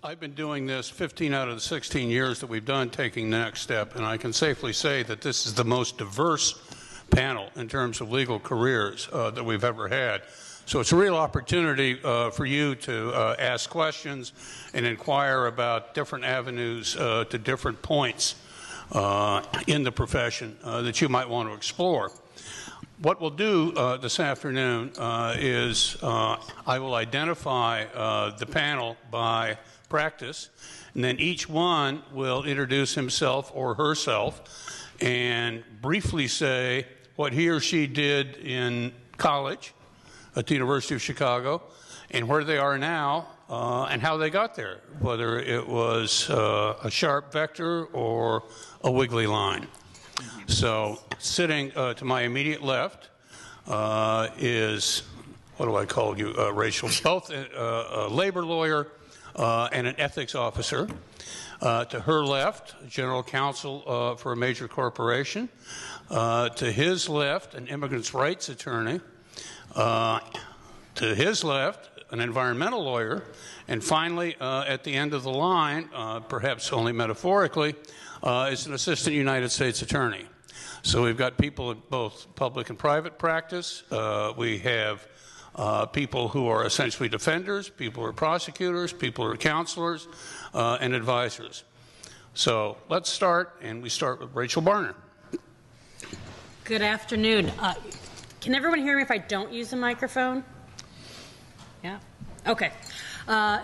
I've been doing this 15 out of the 16 years that we've done taking the next step, and I can safely say that this is the most diverse panel in terms of legal careers that we've ever had. So it's a real opportunity for you to ask questions and inquire about different avenues to different points in the profession that you might want to explore. What we'll do this afternoon is I will identify the panel by practice, and then each one will introduce himself or herself and briefly say what he or she did in college at the University of Chicago and where they are now and how they got there, whether it was a sharp vector or a wiggly line. So sitting to my immediate left is, what do I call you, Rachel, both a labor lawyer and an ethics officer. To her left, general counsel for a major corporation. To his left, an immigrants' rights attorney. To his left, an environmental lawyer. And finally, at the end of the line, perhaps only metaphorically, is an assistant United States attorney. So we've got people in both public and private practice. We have people who are essentially defenders, people who are prosecutors, people who are counselors, and advisors. So let's start, and we start with Rachel Barner. Good afternoon. Can everyone hear me if I don't use the microphone? Yeah? Okay.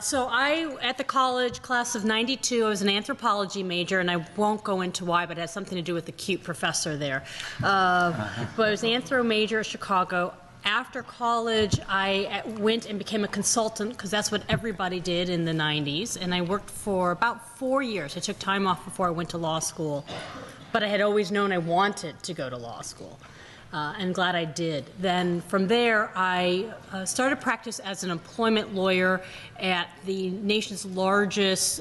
So at the college class of '92, I was an anthropology major, and I won't go into why, but it has something to do with the cute professor there. But I was an anthro major at Chicago. After college, I went and became a consultant, because that's what everybody did in the 90s, and I worked for about 4 years. I took time off before I went to law school, but I had always known I wanted to go to law school. And glad I did. Then from there, I started practice as an employment lawyer at the nation's largest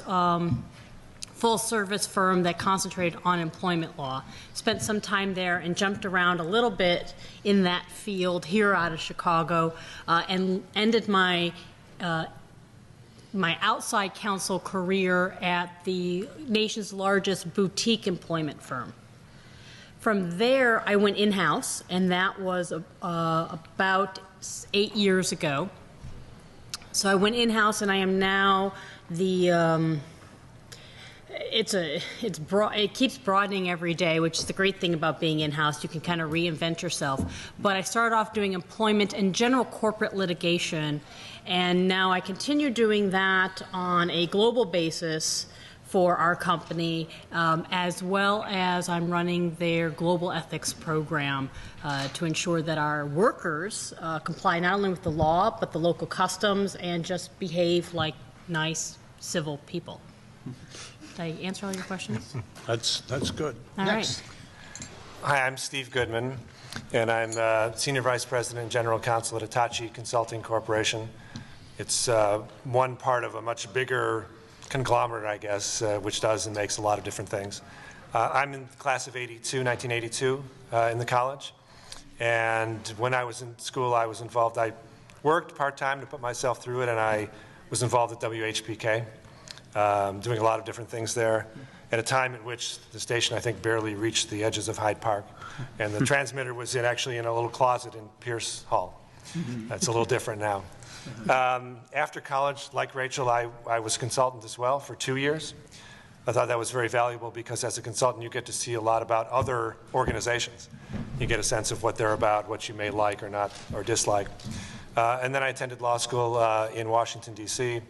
full-service firm that concentrated on employment law. Spent some time there and jumped around a little bit in that field here out of Chicago, and ended my my outside counsel career at the nation's largest boutique employment firm. From there, I went in-house, and that was about 8 years ago. So I went in-house, and I am now the it keeps broadening every day, which is the great thing about being in-house. You can kind of reinvent yourself. But I started off doing employment and general corporate litigation, and now I continue doing that on a global basis for our company, as well as I'm running their global ethics program to ensure that our workers comply not only with the law, but the local customs, and just behave like nice, civil people. Did I answer all your questions? That's good. All right. Hi, I'm Steve Goodman, and I'm Senior Vice President and General Counsel at Hitachi Consulting Corporation. It's one part of a much bigger conglomerate, I guess, which does and makes a lot of different things. I'm in the class of 1982 in the college, and when I was in school, I was involved. I worked part-time to put myself through it, and I was involved at WHPK, doing a lot of different things there at a time in which the station, I think, barely reached the edges of Hyde Park, and the transmitter was actually in a little closet in Pierce Hall. That's a little different now. After college, like Rachel, I was a consultant as well for 2 years. I thought that was very valuable because as a consultant you get to see a lot about other organizations. You get a sense of what they're about, what you may like or not or dislike. And then I attended law school in Washington, D.C.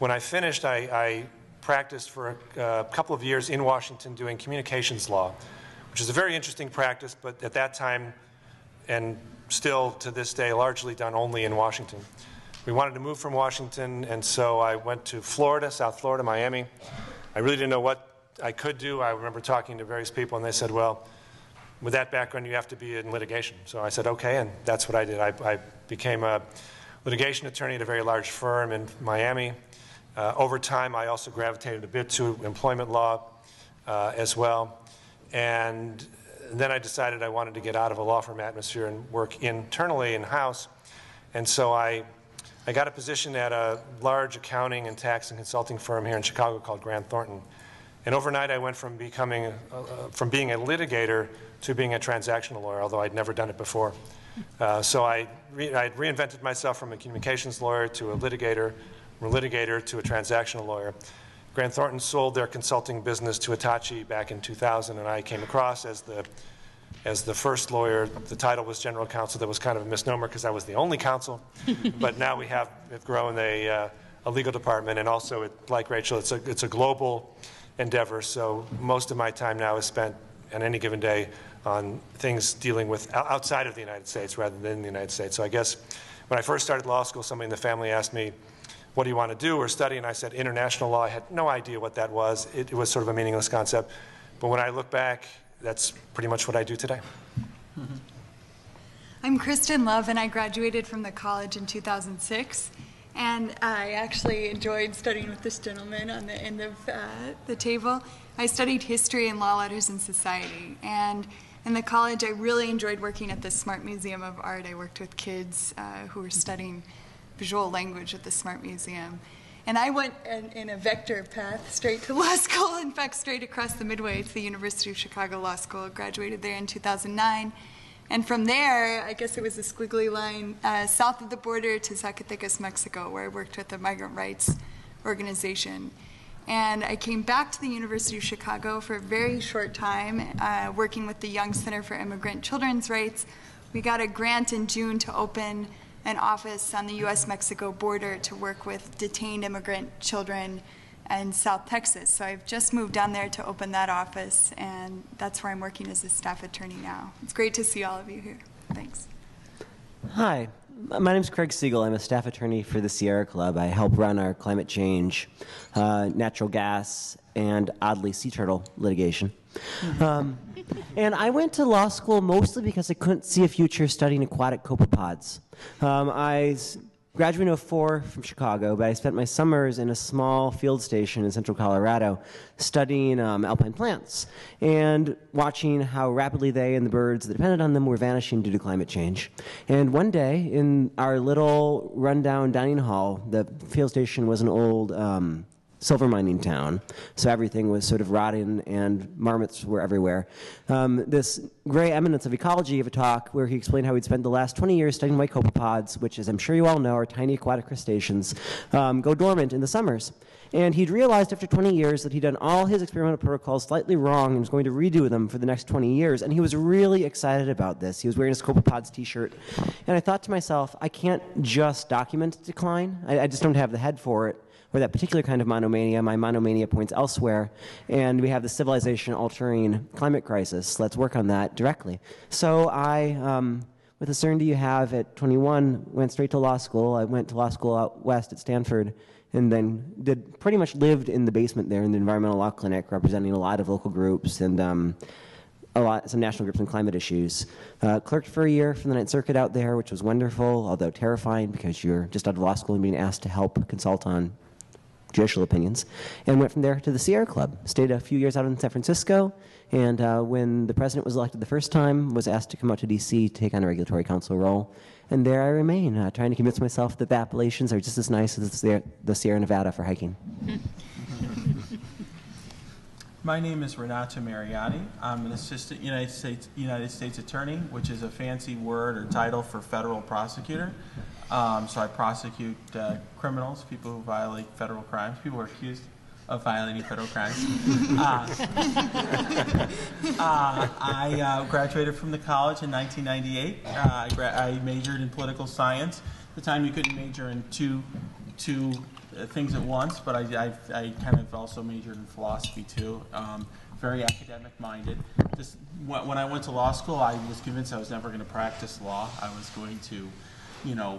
When I finished, I practiced for a couple of years in Washington doing communications law, which is a very interesting practice, but at that time and still to this day largely done only in Washington. We wanted to move from Washington, and so I went to Florida, South Florida, Miami. I really didn't know what I could do. I remember talking to various people, and they said, well, with that background, you have to be in litigation. So I said, okay, and that's what I did. I became a litigation attorney at a very large firm in Miami. Over time, I also gravitated a bit to employment law as well. And then I decided I wanted to get out of a law firm atmosphere and work internally in-house. And so I I got a position at a large accounting and tax and consulting firm here in Chicago called Grant Thornton. And overnight I went from being a litigator to being a transactional lawyer, although I'd never done it before. So I reinvented myself from a communications lawyer to a litigator, from a litigator to a transactional lawyer. Grant Thornton sold their consulting business to Hitachi back in 2000, and I came across as the first lawyer. The title was general counsel. That was kind of a misnomer because I was the only counsel. But now we have grown a legal department, and also, like Rachel, it's a global endeavor. So most of my time now is spent on any given day on things dealing with outside of the United States rather than in the United States. So I guess when I first started law school, somebody in the family asked me, what do you want to do or study? And I said international law. I had no idea what that was. It was sort of a meaningless concept. But when I look back, that's pretty much what I do today. I'm Kristen Love, and I graduated from the college in 2006. And I actually enjoyed studying with this gentleman on the end of the table. I studied history and law letters and society. And in the college, I really enjoyed working at the Smart Museum of Art. I worked with kids who were studying visual language at the Smart Museum. And I went in a vector path straight to law school, in fact, straight across the Midway to the University of Chicago Law School. I graduated there in 2009. And from there, I guess it was a squiggly line south of the border to Zacatecas, Mexico, where I worked with a migrant rights organization. And I came back to the University of Chicago for a very short time, working with the Young Center for Immigrant Children's Rights. We got a grant in June to open an office on the U.S.-Mexico border to work with detained immigrant children in South Texas. So I've just moved down there to open that office, and that's where I'm working as a staff attorney now. It's great to see all of you here. Thanks. Hi, my name is Craig Siegel. I'm a staff attorney for the Sierra Club. I help run our climate change, natural gas, and oddly sea turtle litigation. And I went to law school mostly because I couldn't see a future studying aquatic copepods. I graduated in 2004 from Chicago, but I spent my summers in a small field station in central Colorado studying alpine plants and watching how rapidly they and the birds that depended on them were vanishing due to climate change. And one day, in our little rundown dining hall, the field station was an old silver mining town, so everything was sort of rotting and marmots were everywhere. This gray eminence of ecology gave a talk where he explained how he'd spent the last 20 years studying white copepods, which, as I'm sure you all know, are tiny aquatic crustaceans, go dormant in the summers. And he'd realized after 20 years that he'd done all his experimental protocols slightly wrong and was going to redo them for the next 20 years, and he was really excited about this. He was wearing his copepods t-shirt, and I thought to myself, I can't just document decline. I just don't have the head for it, or that particular kind of monomania. My monomania points elsewhere, and we have the civilization-altering climate crisis. Let's work on that directly. So I, with the certainty you have at 21, went straight to law school. I went to law school out west at Stanford, and then pretty much lived in the basement there in the environmental law clinic, representing a lot of local groups and some national groups on climate issues. Clerked for a year from the Ninth Circuit out there, which was wonderful, although terrifying because you're just out of law school and being asked to help consult on judicial opinions, and went from there to the Sierra Club. Stayed a few years out in San Francisco, and when the president was elected the first time, was asked to come out to D.C. to take on a regulatory counsel role. And there I remain, trying to convince myself that the Appalachians are just as nice as the Sierra Nevada for hiking. My name is Renato Mariani. I'm an assistant United States attorney, which is a fancy word or title for federal prosecutor. So I prosecute criminals, people who violate federal crimes, people who are accused of violating federal crimes. I graduated from the college in 1998. I majored in political science. At the time, you couldn't major in two things at once, but I kind of also majored in philosophy too. Very academic-minded. When I went to law school, I was convinced I was never going to practice law. I was going to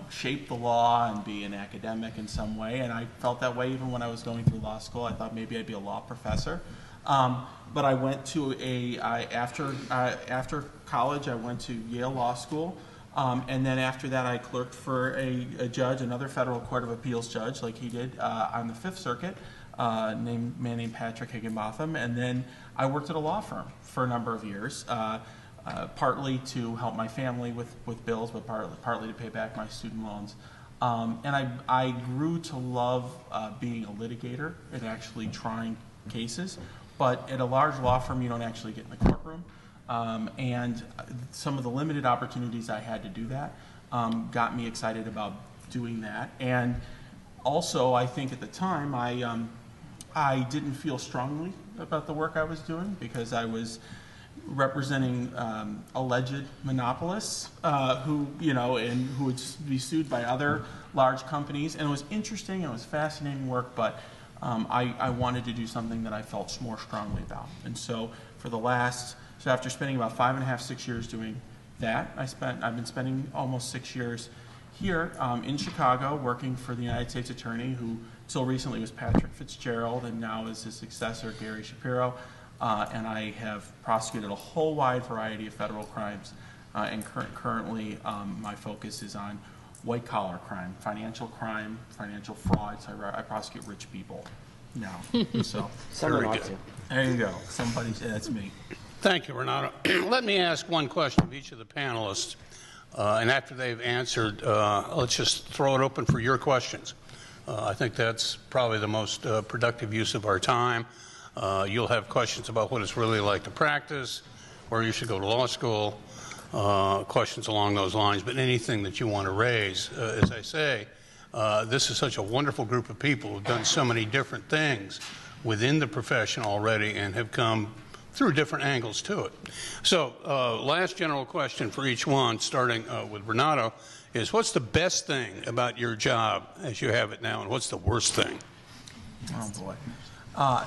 shape the law and be an academic in some way, and I felt that way even when I was going through law school. I thought maybe I'd be a law professor. But I went to after college, I went to Yale Law School, and then after that I clerked for a judge, another federal court of appeals judge, like he did, on the Fifth Circuit, man named Patrick Higginbotham, and then I worked at a law firm for a number of years. Partly to help my family with bills, but partly to pay back my student loans. And I grew to love being a litigator and actually trying cases. But at a large law firm, you don't actually get in the courtroom. And some of the limited opportunities I had to do that got me excited about doing that. And also, I think at the time, I didn't feel strongly about the work I was doing because I was representing alleged monopolists who, and who would be sued by other large companies. And it was interesting, it was fascinating work, but I wanted to do something that I felt more strongly about. And so so after spending about 5.5, 6 years doing that, I've been spending almost 6 years here in Chicago working for the United States Attorney, who till recently was Patrick Fitzgerald and now is his successor, Gary Shapiro. And I have prosecuted a whole wide variety of federal crimes. And currently, my focus is on white-collar crime, financial frauds. I prosecute rich people now. So Someone ought to. there you go. That's me. Thank you, Renato. Let me ask one question of each of the panelists, and after they've answered, let's just throw it open for your questions. I think that's probably the most productive use of our time. You'll have questions about what it's really like to practice, where you should go to law school, questions along those lines, but anything that you want to raise. As I say, this is such a wonderful group of people who've done so many different things within the profession already and have come through different angles to it. So last general question for each one, starting with Renato, is what's the best thing about your job as you have it now, and what's the worst thing? Oh, boy.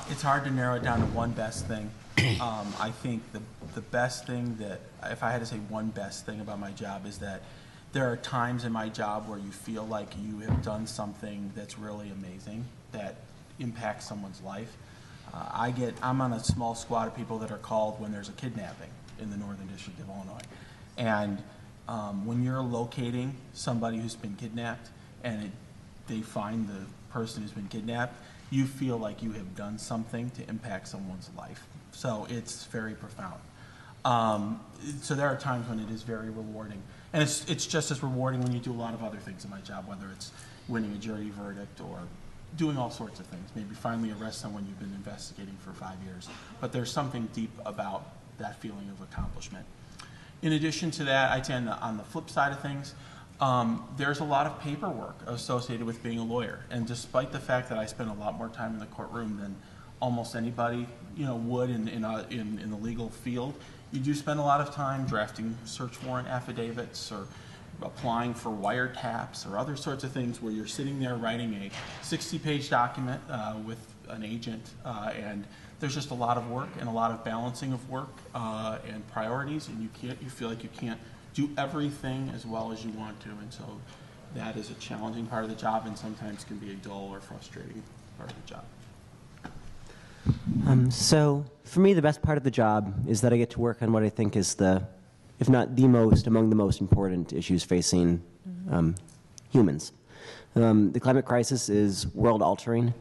It's hard to narrow it down to one best thing. I think the best thing that, if I had to say one best thing about my job, is that there are times in my job where you feel like you have done something that's really amazing, that impacts someone's life. I'm on a small squad of people that are called when there's a kidnapping in the Northern District of Illinois. And when you're locating somebody who's been kidnapped and they find the person who's been kidnapped, you feel like you have done something to impact someone's life. So it's very profound. So there are times when it is very rewarding. And it's just as rewarding when you do a lot of other things in my job, whether it's winning a jury verdict or doing all sorts of things. Maybe finally arrest someone you've been investigating for 5 years. But there's something deep about that feeling of accomplishment. In addition to that, I'd say on the flip side of things, there's a lot of paperwork associated with being a lawyer. And despite the fact that I spend a lot more time in the courtroom than almost anybody would in the legal field, you do spend a lot of time drafting search warrant affidavits or applying for wiretaps or other sorts of things where you're sitting there writing a 60-page document with an agent, and there's just a lot of work and a lot of balancing of work and priorities, and you feel like you can't do everything as well as you want to, and so that is a challenging part of the job and sometimes can be a dull or frustrating part of the job. So for me, the best part of the job is that I get to work on what I think is if not the most, among the most important issues facing humans. The climate crisis is world-altering.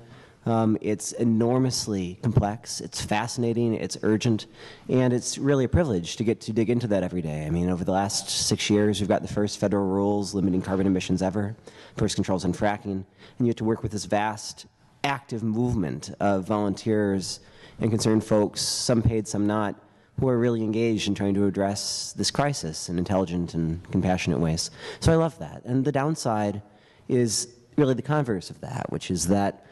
It's enormously complex, it's fascinating, it's urgent, and it's really a privilege to get to dig into that every day. I mean, over the last 6 years, we've got the first federal rules limiting carbon emissions ever, first controls on fracking, and you have to work with this vast, active movement of volunteers and concerned folks, some paid, some not, who are really engaged in trying to address this crisis in intelligent and compassionate ways. So I love that. And the downside is really the converse of that, which is that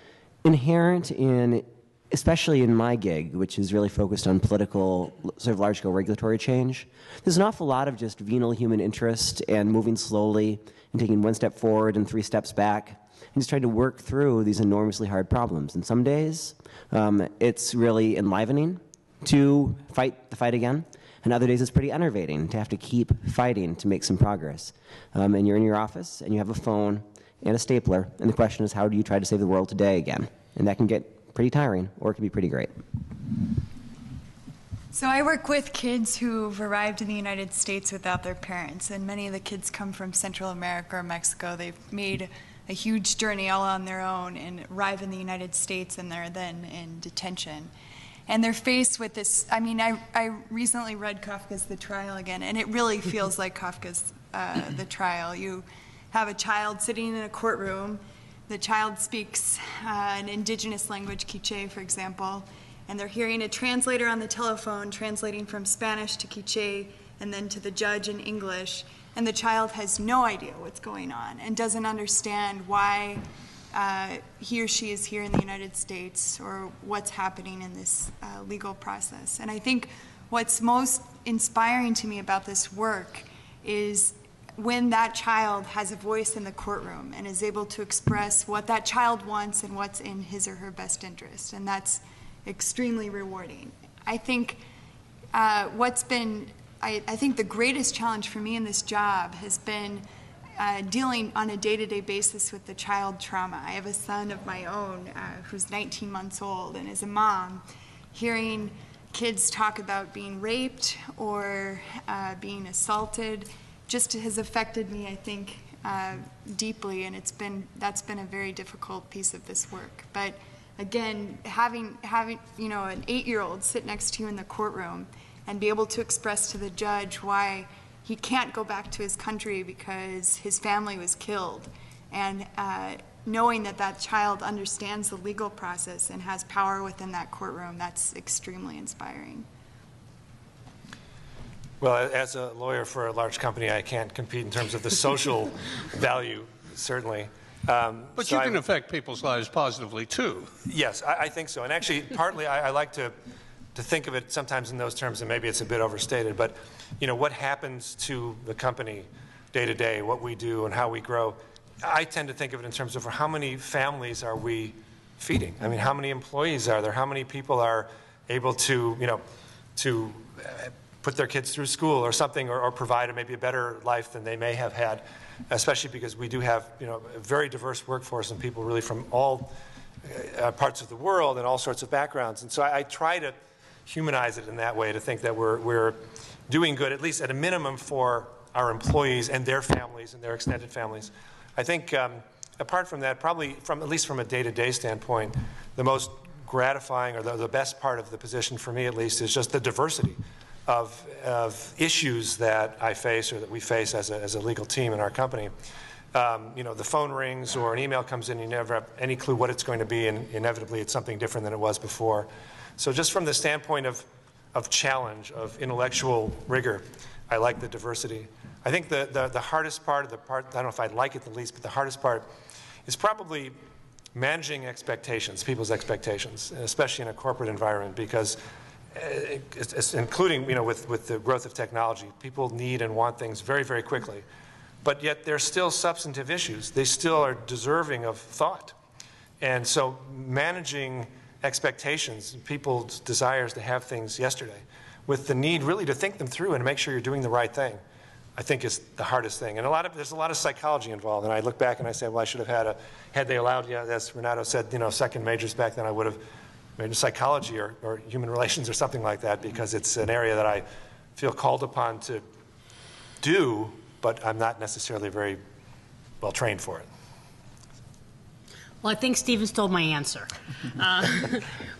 inherent in, especially in my gig, which is really focused on political, sort of large-scale regulatory change, there's an awful lot of just venal human interest and moving slowly and taking one step forward and 3 steps back and just trying to work through these enormously hard problems. And some days, it's really enlivening to fight the fight again, and other days it's pretty enervating to have to keep fighting to make some progress. And you're in your office, and you have a phone and a stapler, and the question is, how do you try to save the world today again? And that can get pretty tiring, or it can be pretty great. So I work with kids who've arrived in the United States without their parents, and many of the kids come from Central America or Mexico. They've made a huge journey all on their own and arrive in the United States, and they're then in detention. And they're faced with this. I mean, I recently read Kafka's The Trial again, and it really feels like Kafka's The Trial. have a child sitting in a courtroom. The child speaks an indigenous language, Quiche, for example, and they're hearing a translator on the telephone translating from Spanish to Quiche and then to the judge in English, and the child has no idea what's going on and doesn't understand why he or she is here in the United States or what's happening in this legal process. And I think what's most inspiring to me about this work is when that child has a voice in the courtroom and is able to express what that child wants and what's in his or her best interest. And that's extremely rewarding. I think I think the greatest challenge for me in this job has been dealing on a day-to-day basis with the child trauma. I have a son of my own who's 19 months old, and as a mom, hearing kids talk about being raped or being assaulted just has affected me, I think, deeply, and that's been a very difficult piece of this work. But again, having an 8-year-old sit next to you in the courtroom and be able to express to the judge why he can't go back to his country because his family was killed, and knowing that that child understands the legal process and has power within that courtroom, that's extremely inspiring. Well, as a lawyer for a large company, I can't compete in terms of the social value, certainly. But so you can affect people's lives positively, too. Yes, I think so. And actually, partly, I like to think of it sometimes in those terms, and maybe it's a bit overstated, but what happens to the company day to day, what we do and how we grow, I tend to think of it in terms of how many families are we feeding? I mean, how many employees are there? How many people are able to put their kids through school or something, or provide maybe a better life than they may have had, especially because we do have a very diverse workforce and people really from all parts of the world and all sorts of backgrounds. And so I try to humanize it in that way, to think that we're doing good, at least at a minimum, for our employees and their families and their extended families. I think apart from that, probably at least from a day-to-day standpoint, the most gratifying, or the best part of the position for me at least, is just the diversity of issues that I face, or that we face as a legal team in our company. The phone rings or an email comes in, you never have any clue what it's going to be, and inevitably it's something different than it was before. So just from the standpoint of challenge, of intellectual rigor, I like the diversity. I think the hardest part, I don't know if I like it the least, but the hardest part is probably managing expectations, people's expectations, especially in a corporate environment, because including with the growth of technology, people need and want things very, very quickly. But yet there's still substantive issues. They still are deserving of thought. And so managing expectations, people's desires to have things yesterday, with the need really to think them through and make sure you're doing the right thing, I think is the hardest thing. And there's a lot of psychology involved. And I look back and I say, well, I should have had they allowed, as Renato said, second majors back then, I would have made psychology or human relations or something like that, because it's an area that I feel called upon to do, but I'm not necessarily very well trained for it. Well, I think Stephen stole my answer.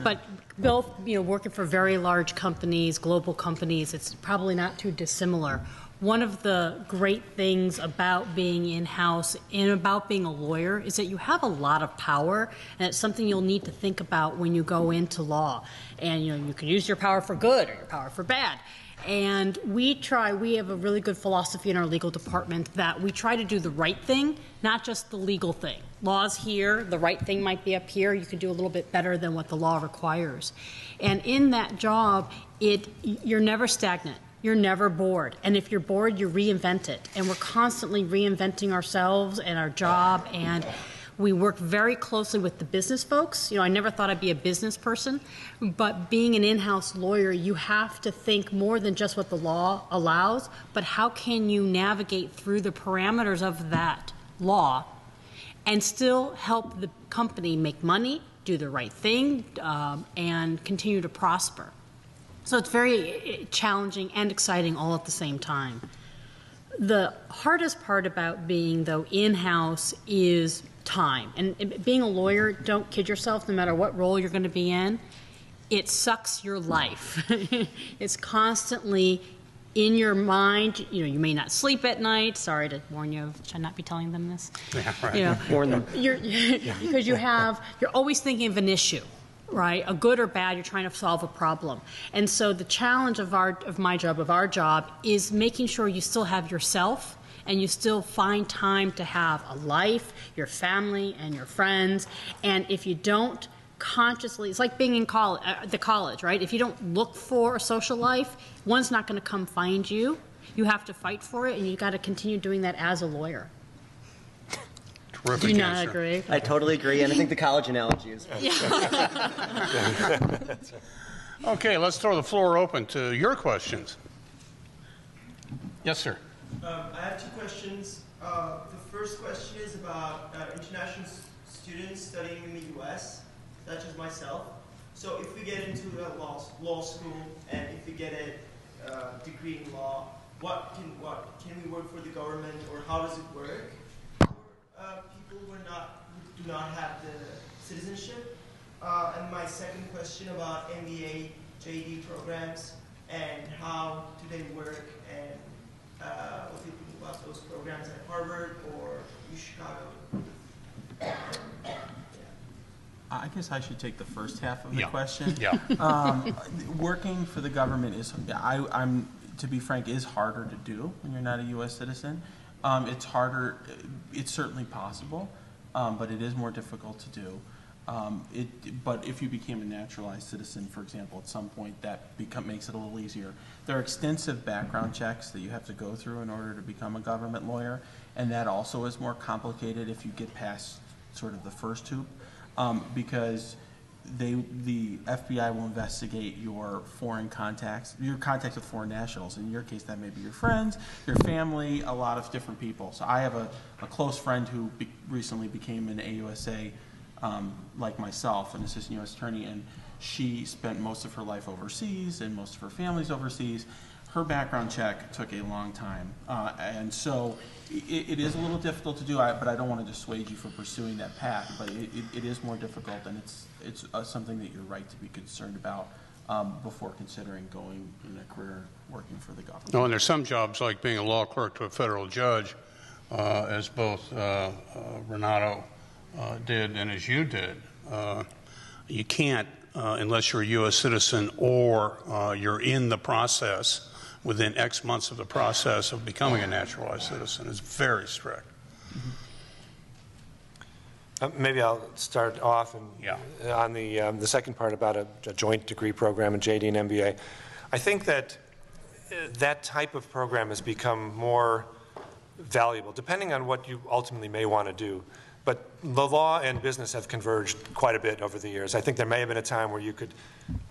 But both, working for very large companies, global companies, it's probably not too dissimilar. One of the great things about being in-house and about being a lawyer is that you have a lot of power, and it's something you'll need to think about when you go into law. And you can use your power for good or your power for bad. And we have a really good philosophy in our legal department that we try to do the right thing, not just the legal thing. Law's here, the right thing might be up here, you can do a little bit better than what the law requires. And in that job, you're never stagnant. You're never bored. And if you're bored, you reinvent it. And we're constantly reinventing ourselves and our job, and we work very closely with the business folks. I never thought I'd be a business person, but being an in-house lawyer, you have to think more than just what the law allows, but how can you navigate through the parameters of that law and still help the company make money, do the right thing, and continue to prosper. So it's very challenging and exciting all at the same time. The hardest part about being, though, in-house is time. And being a lawyer, don't kid yourself, no matter what role you're going to be in, it sucks your life. It's constantly in your mind, you may not sleep at night. Sorry to warn you, should I not be telling them this? Yeah, right. Warn them. Because you're always thinking of an issue, right? A good or bad, you're trying to solve a problem. And so the challenge of our job is making sure you still have yourself and you still find time to have a life, your family, and your friends. And if you don't consciously, it's like being in college, right? If you don't look for a social life, one's not going to come find you. You have to fight for it, and you got to continue doing that as a lawyer. Terrific Do you not answer. agree? I totally agree, and I think the college analogy is. Okay, let's throw the floor open to your questions. Yes, sir. I have two questions. The first question is about international students studying in the U.S., such as myself. So if we get into law school and if we get a degree in law, what can we work for the government, or how does it work for people who do not have the citizenship? And my second question about MBA, JD programs and how do they work, and what do you think about those programs at Harvard or UChicago? I guess I should take the first half of the Yeah. question. Yeah. Working for the government I'm to be frank, is harder to do when you're not a U.S. citizen. It's harder. It's certainly possible, but it is more difficult to do. But if you became a naturalized citizen, for example, at some point, that makes it a little easier. There are extensive background checks that you have to go through in order to become a government lawyer, and that also is more complicated if you get past sort of the first hoop, because the FBI will investigate your foreign contacts, your contacts with foreign nationals. In your case, that may be your friends, your family, a lot of different people. So I have a close friend who recently became an AUSA, like myself, an assistant U.S. attorney, and she spent most of her life overseas and most of her family's overseas. Her background check took a long time, and so it is a little difficult to do, but I don't want to dissuade you from pursuing that path, but it is more difficult, and it's something that you're right to be concerned about before considering going in a career working for the government. No, and there's some jobs like being a law clerk to a federal judge, as both Renato did and as you did. You can't, unless you're a U.S. citizen or you're in the process, within X months of the process of becoming a naturalized citizen. It's very strict. Maybe I'll start off on the second part about a joint degree program, a JD and MBA. I think that that type of program has become more valuable, depending on what you ultimately may want to do. But the law and business have converged quite a bit over the years. I think there may have been a time where you could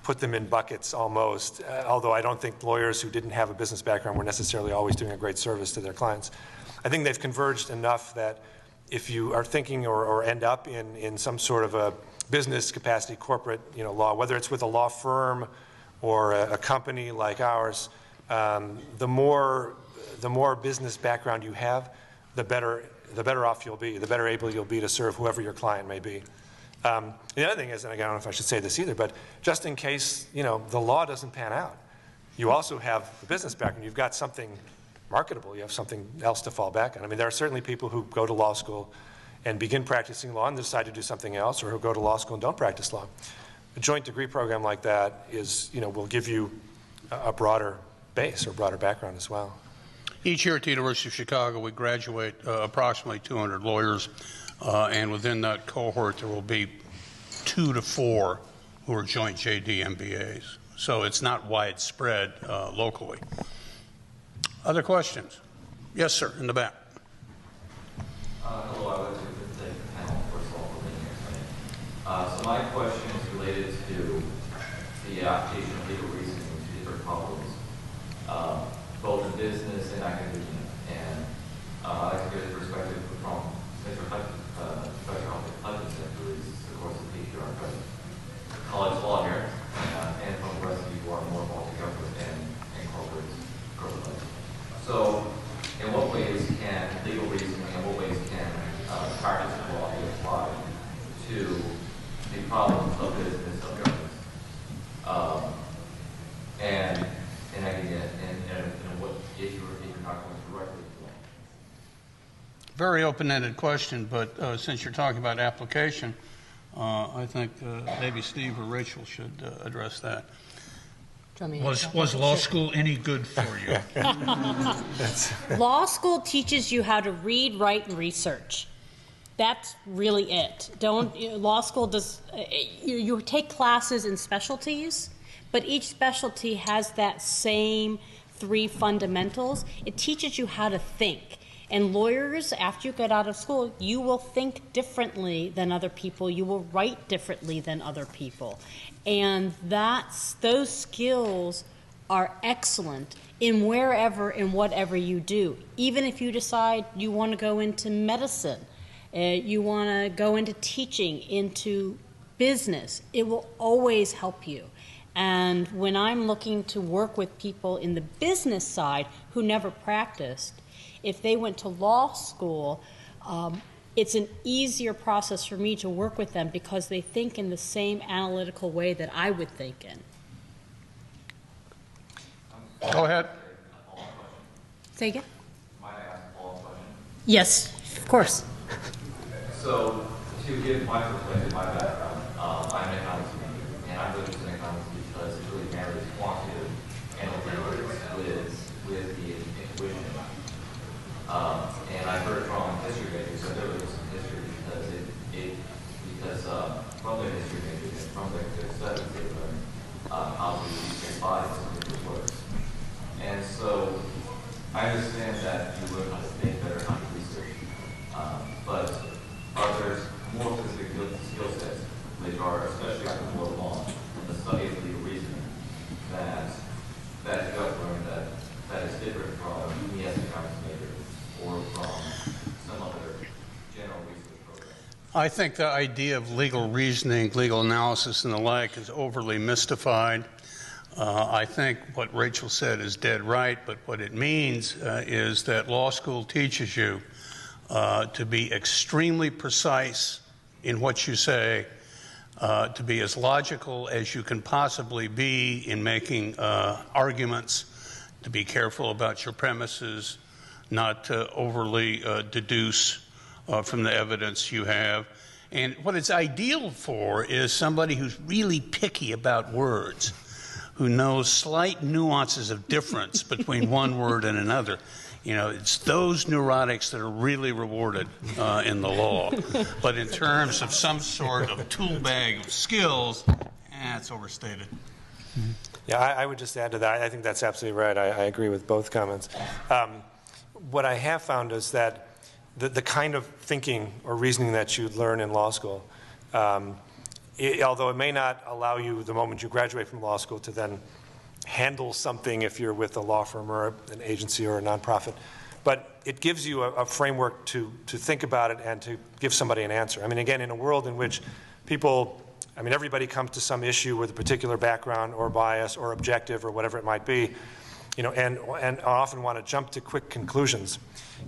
put them in buckets almost, although I don't think lawyers who didn't have a business background were necessarily always doing a great service to their clients. I think they've converged enough that if you are thinking or end up in some sort of a business capacity, corporate law, whether it's with a law firm or a company like ours, the more business background you have, the better off you'll be, the better able you'll be to serve whoever your client may be. The other thing is, and I don't know if I should say this either, but just in case the law doesn't pan out, you also have the business background. You've got something marketable. You have something else to fall back on. I mean, there are certainly people who go to law school and begin practicing law and decide to do something else, or who go to law school and don't practice law. A joint degree program like that will give you a broader base or broader background as well. Each year at the University of Chicago, we graduate approximately 200 lawyers, and within that cohort, there will be 2 to 4 who are joint JD MBAs. So it's not widespread locally. Other questions? Yes, sir, in the back. Hello, I would like to thank the panel first of all for being here tonight. So my question is related to the application of legal reasoning to different problems, both in business and academia. And I'd like to get a perspective from Mr. Hutchinson, who is, of course, a PhD on college law here, and from the rest of you who are more involved in government and corporate life. So, in what ways can legal reasoning, in what ways can practice of law be applied to the problems of business, of government, and academia in a very open-ended question, but since you're talking about application, I think maybe Steve or Rachel should address that. Was law school any good for you? Law school teaches you how to read, write, and research. That's really it. Law school does, you take classes in specialties, but each specialty has that same 3 fundamentals. It teaches you how to think. And lawyers, after you get out of school, you will think differently than other people. You will write differently than other people. And those skills are excellent in wherever and whatever you do. Even if you decide you want to go into medicine, you want to go into teaching, into business, it will always help you. And when I'm looking to work with people in the business side who never practiced, if they went to law school, it's an easier process for me to work with them because they think in the same analytical way that I would think in. Go ahead. Say again? Might I ask a follow-up question? Yes, of course. So, to give my perspective, my background, I'm an economics major, and I'm interested in economics because it really marries quantitative analytics with the intuition. And I heard from history majors, so there was some history because from their history majors and from their studies, they learned how to use bodies and different works. And so I understand that you learn how to think better, how to research, but are there more specific skill sets which are especially on the more long in the study of legal reasoning that you have learned that is different from me as an economics major or from some other general research program? I think the idea of legal reasoning, legal analysis, and the like is overly mystified. I think what Rachel said is dead right, but what it means is that law school teaches you to be extremely precise in what you say, to be as logical as you can possibly be in making arguments, to be careful about your premises, not to overly deduce from the evidence you have. And what it's ideal for is somebody who's really picky about words, who knows slight nuances of difference between one word and another. You know, it's those neurotics that are really rewarded in the law. But in terms of some sort of tool bag of skills, it's overstated. Yeah, I would just add to that. I think that's absolutely right. I agree with both comments. What I have found is that the kind of thinking or reasoning that you learn in law school, although it may not allow you the moment you graduate from law school to then handle something if you're with a law firm or an agency or a nonprofit, but it gives you a framework to think about it and to give somebody an answer. I mean, again, in a world in which people, I mean, everybody comes to some issue with a particular background or bias or objective or whatever it might be, you know, and often want to jump to quick conclusions.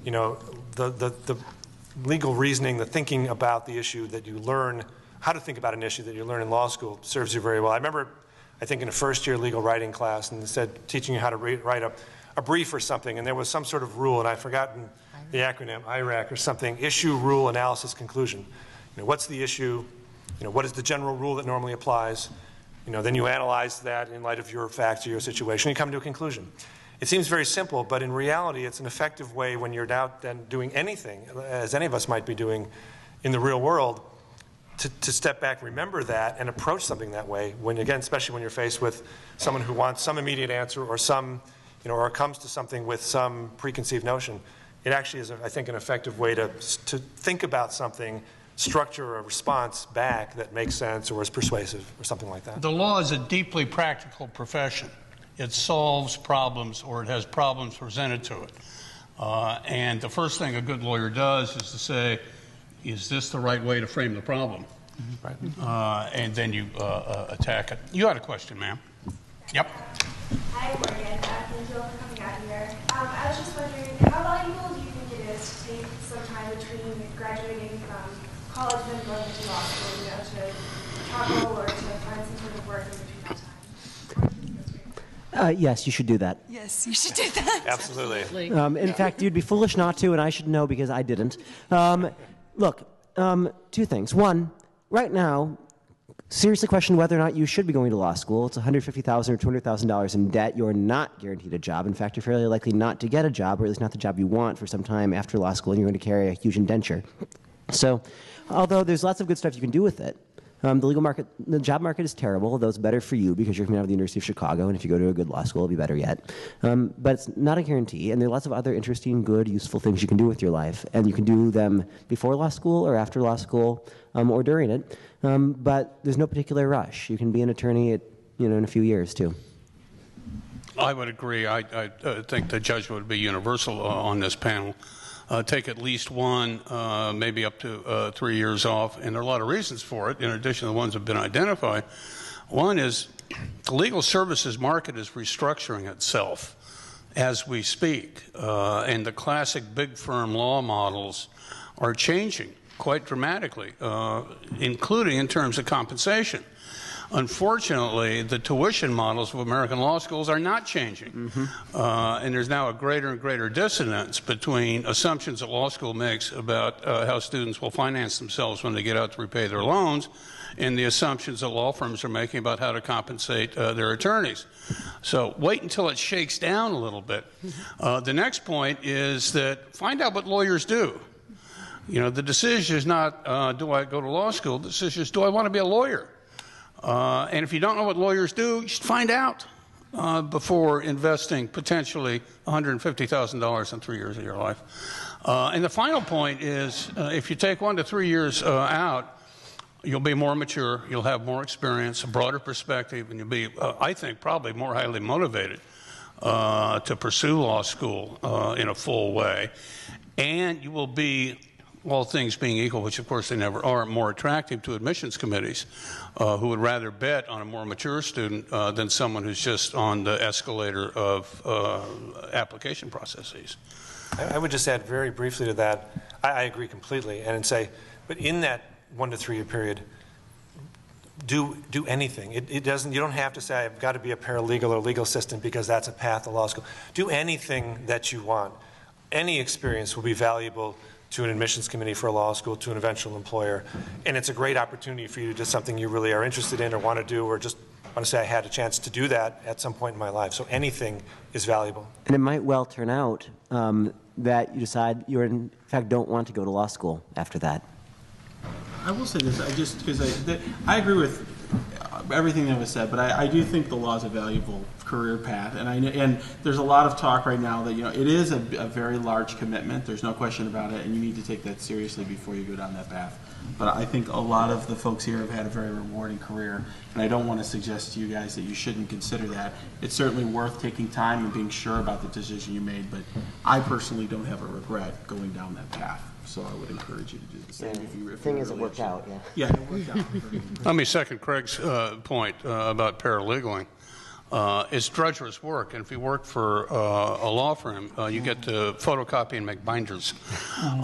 You know, the legal reasoning, the thinking about the issue that you learn, how to think about an issue that you learn in law school serves you very well. I remember, I think in a first-year legal writing class, and instead teaching you how to write a brief or something, and there was some sort of rule, and I've forgotten the acronym, IRAC or something, issue, rule, analysis, conclusion. You know, what's the issue? You know, what is the general rule that normally applies? You know, then you analyze that in light of your facts or your situation, and you come to a conclusion. It seems very simple, but in reality, it's an effective way when you're now then doing anything, as any of us might be doing in the real world, to step back, remember that, and approach something that way. When again, especially when you're faced with someone who wants some immediate answer or some, you know, or comes to something with some preconceived notion, it actually is, I think, an effective way to think about something, structure a response back that makes sense or is persuasive or something like that. The law is a deeply practical profession. It solves problems, or it has problems presented to it. And the first thing a good lawyer does is to say, is this the right way to frame the problem? Right. And then you attack it. You had a question, ma'am. Yep. Hi, Morgan. Thank you all for coming out here. I was just wondering, how valuable do you think it is to take some time between graduating from college and going into law school, you know, to travel or to find some sort of work in between that time? Yes, you should do that. Yes, you should do that. Absolutely. In fact, you'd be foolish not to, and I should know because I didn't. Look, two things. One, right now, seriously question whether or not you should be going to law school. It's $150,000 or $200,000 in debt. You're not guaranteed a job. In fact, you're fairly likely not to get a job, or at least not the job you want for some time after law school, and you're going to carry a huge indenture. So, although there's lots of good stuff you can do with it, the job market is terrible, though it's better for you because you're coming out of the University of Chicago, and if you go to a good law school, it'll be better yet. But it's not a guarantee, and there are lots of other interesting, good, useful things you can do with your life, and you can do them before law school or after law school or during it. But there's no particular rush. You can be an attorney in a few years too. I would agree. I think the judgment would be universal on this panel. Take at least one, maybe up to 3 years off, and there are a lot of reasons for it, in addition to the ones that have been identified. One is the legal services market is restructuring itself as we speak, and the classic big firm law models are changing quite dramatically, including in terms of compensation. Unfortunately, the tuition models of American law schools are not changing. And there's now a greater and greater dissonance between assumptions that law school makes about how students will finance themselves when they get out to repay their loans and the assumptions that law firms are making about how to compensate their attorneys. So wait until it shakes down a little bit. The next point is that find out what lawyers do. The decision is not do I go to law school, the decision is do I want to be a lawyer? And if you don't know what lawyers do, you should find out before investing potentially $150,000 in 3 years of your life. And the final point is if you take 1 to 3 years out, you'll be more mature, you'll have more experience, a broader perspective, and you'll be, I think, probably more highly motivated to pursue law school in a full way. And you will be, all things being equal, which of course they never are, more attractive to admissions committees who would rather bet on a more mature student than someone who's just on the escalator of application processes. I would just add very briefly to that, I agree completely, and say, but in that 1 to 3 year period, do anything. You don't have to say, I've got to be a paralegal or legal assistant because that's a path to law school. Do anything that you want. Any experience will be valuable to an admissions committee for a law school, to an eventual employer. And it's a great opportunity for you to do something you really are interested in or want to do, or just want to say I had a chance to do that at some point in my life. So anything is valuable. And it might well turn out that you decide you in fact don't want to go to law school after that. I will say this, I agree with everything that was said, but I do think the law is a valuable career path, and there's a lot of talk right now that it is a very large commitment. There's no question about it, and you need to take that seriously before you go down that path. But I think a lot of the folks here have had a very rewarding career, and I don't want to suggest to you guys that you shouldn't consider that. It's certainly worth taking time and being sure about the decision you made, but I personally don't have a regret going down that path. So I would encourage you to do the same. The thing is, it worked out. Yeah, it worked out. Let me second Craig's point about paralegaling. It's drudgerous work, and if you work for a law firm, you get to photocopy and make binders.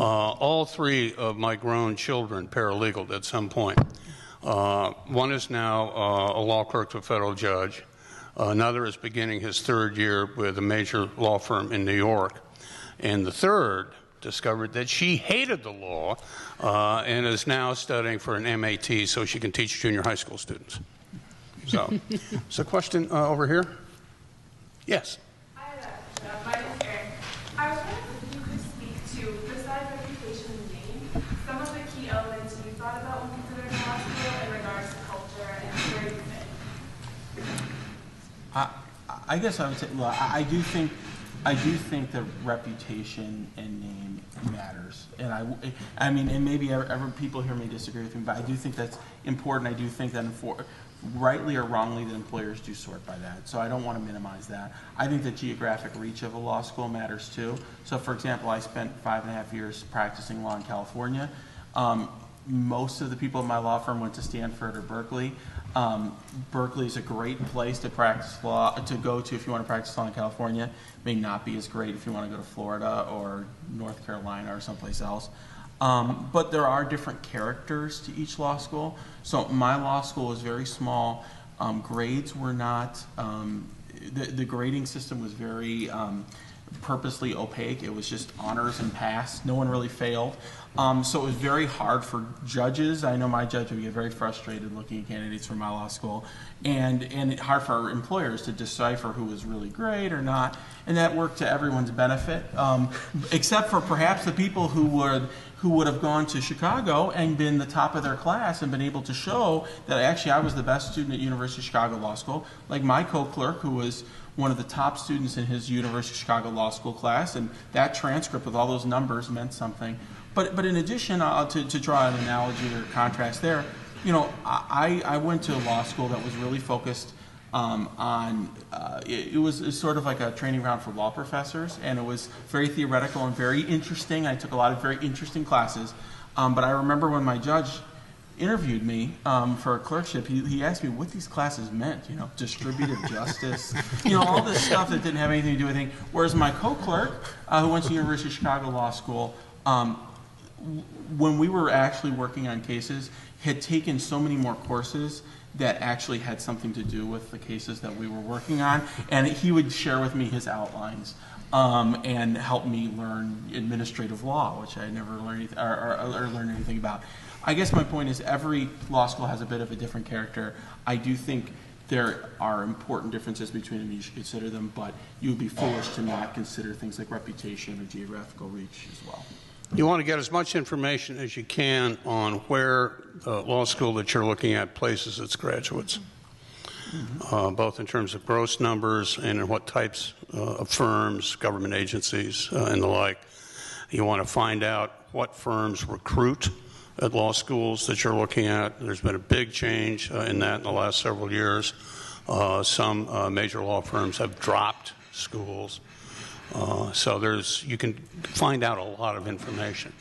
All 3 of my grown children paralegaled at some point. One is now a law clerk to a federal judge. Another is beginning his 3rd year with a major law firm in New York. And the third discovered that she hated the law and is now studying for an MAT so she can teach junior high school students. So, a question over here? Yes. My name is Erin. I was wondering if you could speak to, besides reputation and name, some of the key elements you thought about when considering law school in regards to culture and where you fit. I guess I would say, well, I do think that reputation and name matters, and I mean, and maybe people here may disagree with me, but I do think that's important. I do think that rightly or wrongly, that employers do sort by that. So I don't want to minimize that. I think the geographic reach of a law school matters too. So for example, I spent 5.5 years practicing law in California. Most of the people in my law firm went to Stanford or Berkeley. Berkeley is a great place to practice law, to go to if you want to practice law in California. May not be as great if you want to go to Florida or North Carolina or someplace else. But there are different characters to each law school. So my law school was very small. Grades were not the grading system was very purposely opaque. It was just honors and pass. No one really failed. So it was very hard for judges. I know my judge would get very frustrated looking at candidates for my law school, and hard for our employers to decipher who was really great or not. And that worked to everyone's benefit, except for perhaps the people who would have gone to Chicago and been the top of their class and been able to show that actually I was the best student at University of Chicago Law School, like my co-clerk who was one of the top students in his University of Chicago Law School class, and that transcript with all those numbers meant something. But in addition, to draw an analogy or contrast there, you know, I went to a law school that was really focused on, it was sort of like a training ground for law professors, and it was very theoretical and very interesting. I took a lot of very interesting classes, but I remember when my judge interviewed me for a clerkship, he asked me what these classes meant, you know, distributive justice, you know, all this stuff that didn't have anything to do with anything. Whereas my co-clerk, who went to University of Chicago Law School, when we were actually working on cases, had taken so many more courses that actually had something to do with the cases that we were working on, and he would share with me his outlines and help me learn administrative law, which I never learned or learned anything about. I guess my point is every law school has a bit of a different character. I do think there are important differences between them. You should consider them, but you would be foolish to not consider things like reputation or geographical reach as well. You want to get as much information as you can on where the law school that you're looking at places its graduates, both in terms of gross numbers and in what types of firms, government agencies, and the like. You want to find out what firms recruit at law schools that you're looking at. There's been a big change in that in the last several years. Some major law firms have dropped schools. So you can find out a lot of information.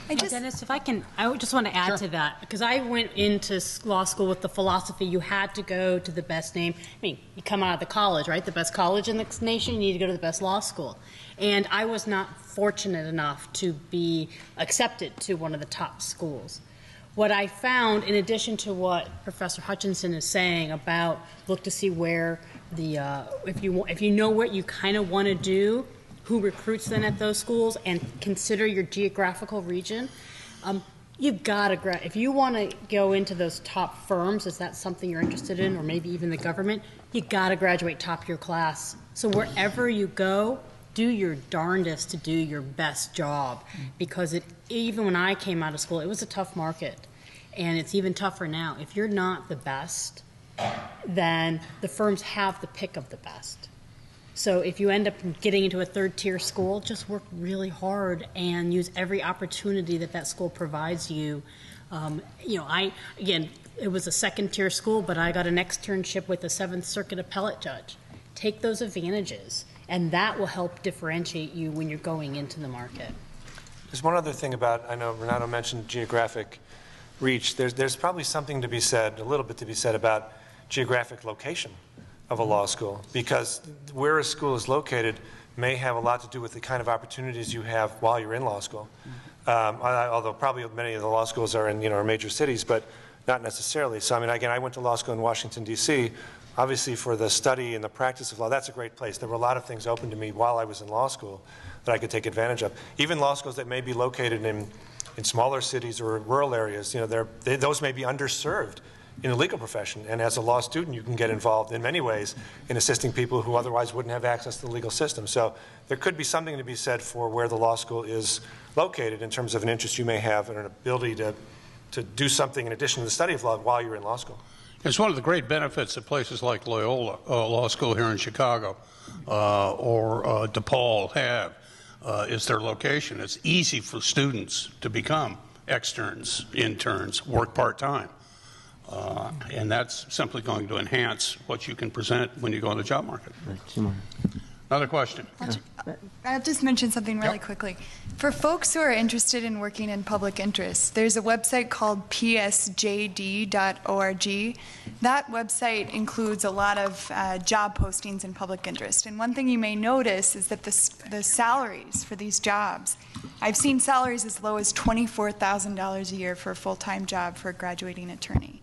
Dennis, if I can, I just want to add to that, because I went into law school with the philosophy you had to go to the best name. I mean, you come out of the college, right? The best college in the nation, you need to go to the best law school. And I was not fortunate enough to be accepted to one of the top schools. What I found, in addition to what Professor Hutchinson is saying about look to see where if you know what you kind of want to do, who recruits them at those schools, and consider your geographical region, you've got to, if you want to go into those top firms, is that something you're interested in, or maybe even the government, you got to graduate top of your class. So wherever you go, do your darndest to do your best job, because even when I came out of school, it was a tough market, and it's even tougher now. If you're not the best, then the firms have the pick of the best. So if you end up getting into a third-tier school, just work really hard and use every opportunity that school provides you. You know, it was a second-tier school, but I got an externship with a Seventh Circuit appellate judge. Take those advantages, and that will help differentiate you when you're going into the market. There's one other thing about, I know Renato mentioned geographic reach. There's probably something to be said, a little bit to be said about geographic location of a law school, because where a school is located may have a lot to do with the kind of opportunities you have while you're in law school. Although probably many of the law schools are in major cities, but not necessarily. So I mean, again, I went to law school in Washington, D.C. Obviously, for the study and the practice of law, that's a great place. There were a lot of things open to me while I was in law school that I could take advantage of. Even law schools that may be located in smaller cities or rural areas, those may be underserved in the legal profession, and as a law student you can get involved in many ways in assisting people who otherwise wouldn't have access to the legal system. So there could be something to be said for where the law school is located in terms of an interest you may have and an ability to do something in addition to the study of law while you're in law school. It's one of the great benefits that places like Loyola Law School here in Chicago or DePaul have is their location. It's easy for students to become externs, interns, work part-time. And that's simply going to enhance what you can present when you go on the job market. Another question. I'll just mention something really quickly. For folks who are interested in working in public interest, there's a website called psjd.org. That website includes a lot of job postings in public interest. And one thing you may notice is that the salaries for these jobs, I've seen salaries as low as $24,000 a year for a full-time job for a graduating attorney.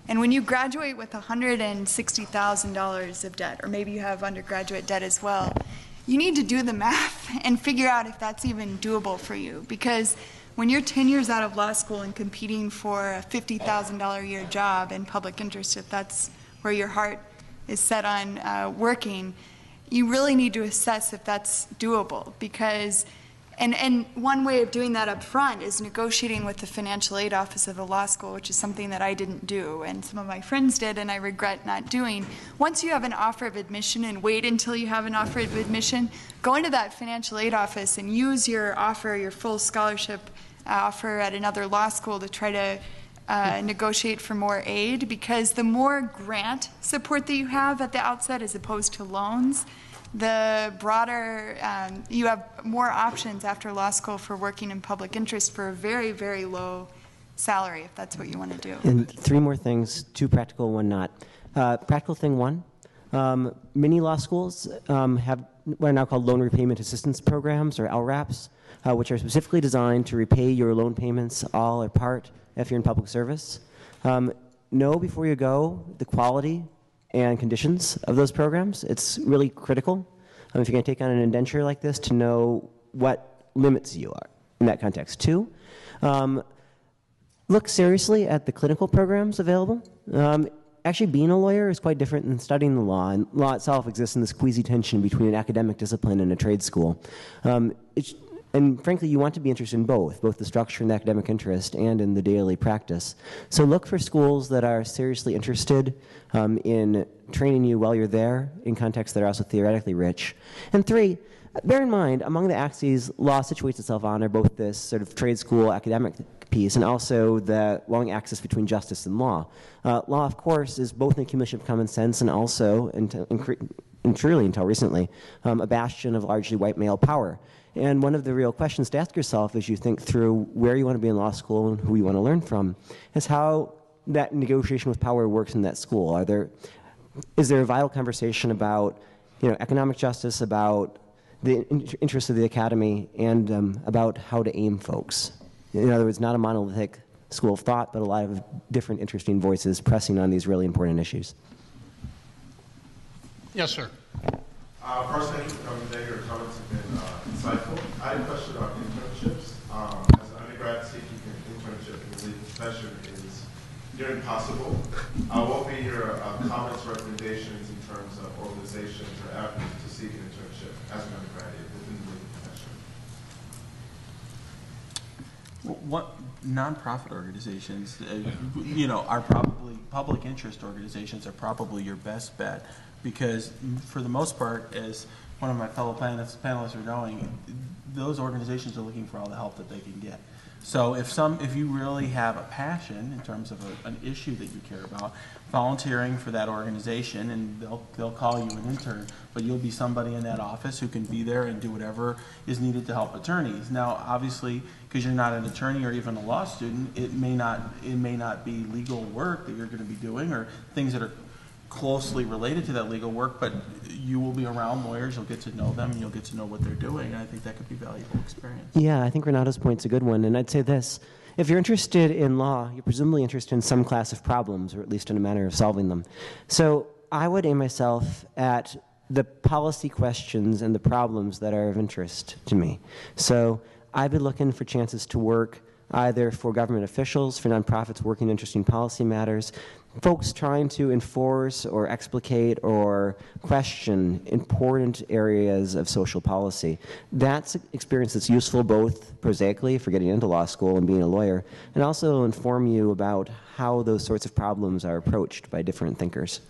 And when you graduate with $160,000 of debt, or maybe you have undergraduate debt as well, you need to do the math and figure out if that's even doable for you. Because when you're 10 years out of law school and competing for a $50,000 a year job in public interest, if that's where your heart is set on working, you really need to assess if that's doable. Because and one way of doing that up front is negotiating with the financial aid office of the law school, which is something that I didn't do and some of my friends did and I regret not doing. Once you have an offer of admission, and wait until you have an offer of admission, go into that financial aid office and use your offer, your full scholarship offer at another law school to try to negotiate for more aid, because the more grant support that you have at the outset as opposed to loans, the broader, you have more options after law school for working in public interest for a very, very low salary, if that's what you want to do. And three more things, two practical, one not. Practical thing one, many law schools have what are now called loan repayment assistance programs, or LRAPs, which are specifically designed to repay your loan payments, all or part, if you're in public service. Know before you go the quality and conditions of those programs. It's really critical, if you're going to take on an indenture like this, to know what limits you are in that context. Two, look seriously at the clinical programs available. Actually, being a lawyer is quite different than studying the law, and law itself exists in this queasy tension between an academic discipline and a trade school. And frankly, you want to be interested in both the structure and the academic interest and in the daily practice. So look for schools that are seriously interested in training you while you're there in contexts that are also theoretically rich. And three, bear in mind, among the axes law situates itself on are both this sort of trade school academic piece and also the long axis between justice and law. Law, of course, is both an accumulation of common sense and also, and truly until recently, a bastion of largely white male power. And one of the real questions to ask yourself as you think through where you want to be in law school and who you want to learn from is how that negotiation with power works in that school. Is there a vital conversation about economic justice, about the interests of the academy, and about how to aim folks? In other words, not a monolithic school of thought, but a lot of different interesting voices pressing on these really important issues. Yes, sir. First, thank you for coming today. Your comments have been insightful. I had a question about internships. As an undergrad seeking an internship in the legal profession is near impossible. What would be your comments, recommendations in terms of organizations or avenues to seek an internship as an undergraduate within the legal profession? What nonprofit organizations, are probably public interest organizations are probably your best bet, because for the most part, as one of my fellow panelists are knowing, those organizations are looking for all the help that they can get. So if you really have a passion in terms of an issue that you care about, volunteering for that organization, and they'll call you an intern, but you'll be somebody in that office who can be there and do whatever is needed to help attorneys. Now, obviously, because you're not an attorney or even a law student, it may not be legal work that you're going to be doing or things that are closely related to that legal work, but you will be around lawyers, you'll get to know them, and you'll get to know what they're doing, and I think that could be a valuable experience. Yeah, I think Renato's point's a good one, and I'd say this. If you're interested in law, you're presumably interested in some class of problems, or at least in a manner of solving them. So I would aim myself at the policy questions and the problems that are of interest to me. So I'd be looking for chances to work either for government officials, for nonprofits working in interesting policy matters, folks trying to enforce or explicate or question important areas of social policy. That's an experience that's useful both prosaically for getting into law school and being a lawyer, and also inform you about how those sorts of problems are approached by different thinkers.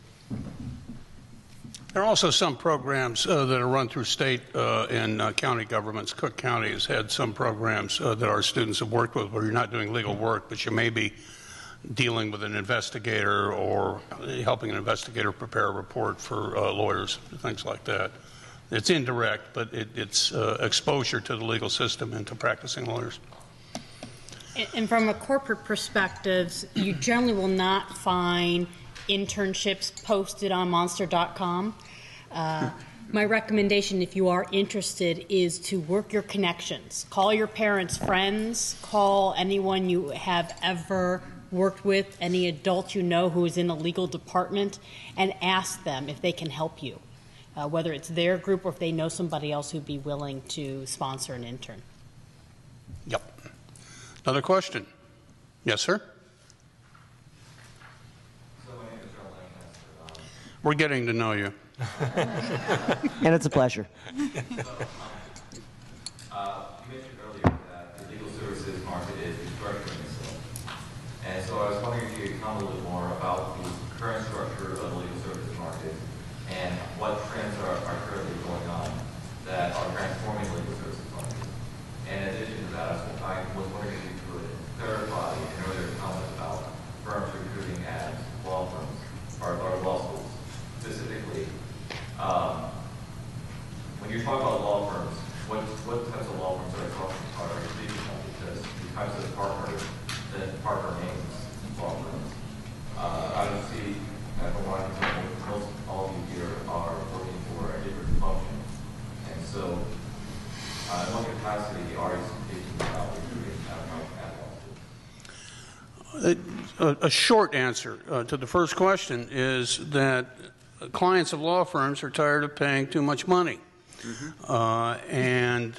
There are also some programs that are run through state and county governments. Cook County has had some programs that our students have worked with where you're not doing legal work, but you may be dealing with an investigator or helping an investigator prepare a report for lawyers, things like that. It's indirect, but it's exposure to the legal system and to practicing lawyers. And from a corporate perspective, you generally will not find internships posted on monster.com. My recommendation, if you are interested, is to work your connections. Call your parents' friends. Call anyone you have ever worked with, any adult you know who is in the legal department, and ask them if they can help you, whether it's their group or if they know somebody else who'd be willing to sponsor an intern. Yep. Another question? Yes, sir? So my name is John Lancaster. We're getting to know you. And it's a pleasure. You mentioned earlier that the legal services market is restructuring itself. And so I was wondering if you could comment a little more about the current structure of the legal services market and what trends are currently going on that are transforming the legal services market. And in addition to that, I was wondering if you could clarify an earlier comment about firms recruiting as law firms or law schools. Specifically, when you're talking about law firms, what types of law firms are you speaking of? Because the types of partners that partner names law firms. I don't see, from what I can tell, most all of you here are working for a different function. And so, in what capacity are you speaking about recruiting at law schools? A short answer to the first question is that clients of law firms are tired of paying too much money. And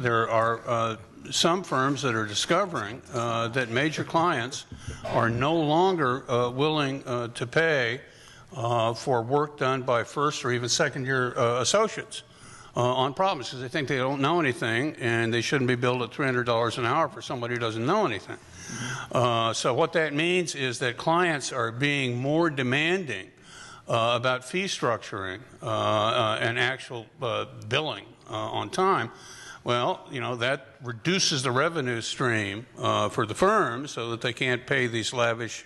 there are some firms that are discovering that major clients are no longer willing to pay for work done by first or even second year associates on problems because they think they don't know anything and they shouldn't be billed at $300 an hour for somebody who doesn't know anything. So what that means is that clients are being more demanding about fee structuring and actual billing on time. Well, you know, that reduces the revenue stream for the firms so that they can't pay these lavish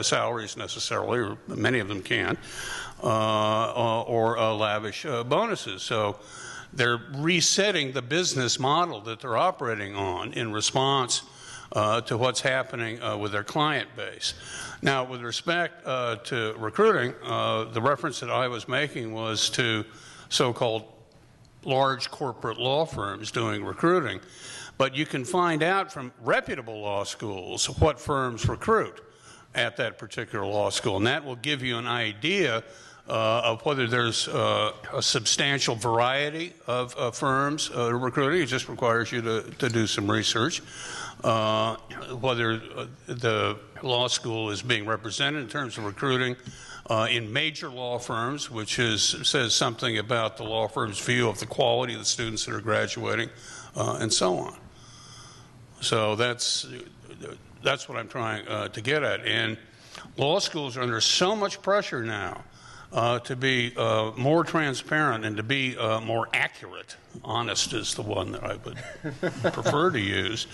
salaries necessarily, or many of them can't, or lavish bonuses. So they're resetting the business model that they're operating on in response to what's happening with their client base. Now, with respect to recruiting, the reference that I was making was to so-called large corporate law firms doing recruiting. But you can find out from reputable law schools what firms recruit at that particular law school, and that will give you an idea of whether there's a substantial variety of firms recruiting. It just requires you to do some research. Whether the law school is being represented in terms of recruiting in major law firms, which says something about the law firm's view of the quality of the students that are graduating, and so on. So that's what I'm trying to get at. And law schools are under so much pressure now to be more transparent and to be more accurate. Honest is the one that I would prefer to use,